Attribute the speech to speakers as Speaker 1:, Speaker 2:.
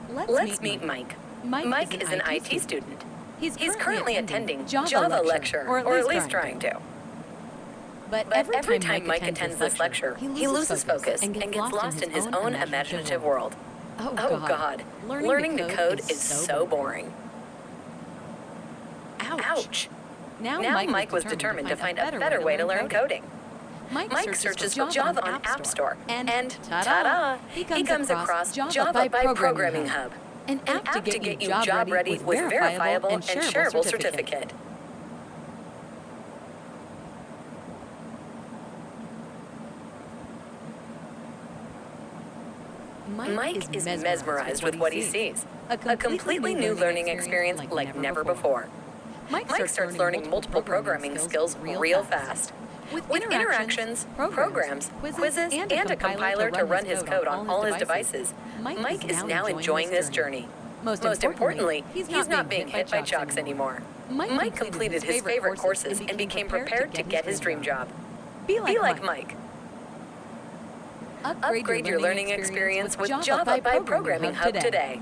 Speaker 1: Let's meet Mike. Mike is an IT student. He's currently attending Java lecture, or at least trying to. But every time Mike attends this lecture, he loses focus and gets lost in his own imaginative world. Oh God, learning to code is so boring. Ouch. Now Mike was determined to find a better way to learn coding. Mike searches for Java on App Store, and ta-da, he comes across Java by Programming Hub, an app to get you job ready with verifiable and shareable certificate. Mike is mesmerized with what he sees, a completely new learning experience like never before. Mike starts learning multiple programming skills real fast. With interactions, programs, quizzes, and a compiler to run his code on all his devices, Mike is now enjoying this journey. Most importantly, he's not being hit by chalks anymore. Mike completed his favorite courses and became prepared to get his dream job. Be like Mike. Upgrade your learning experience with Java by Programming Hub today.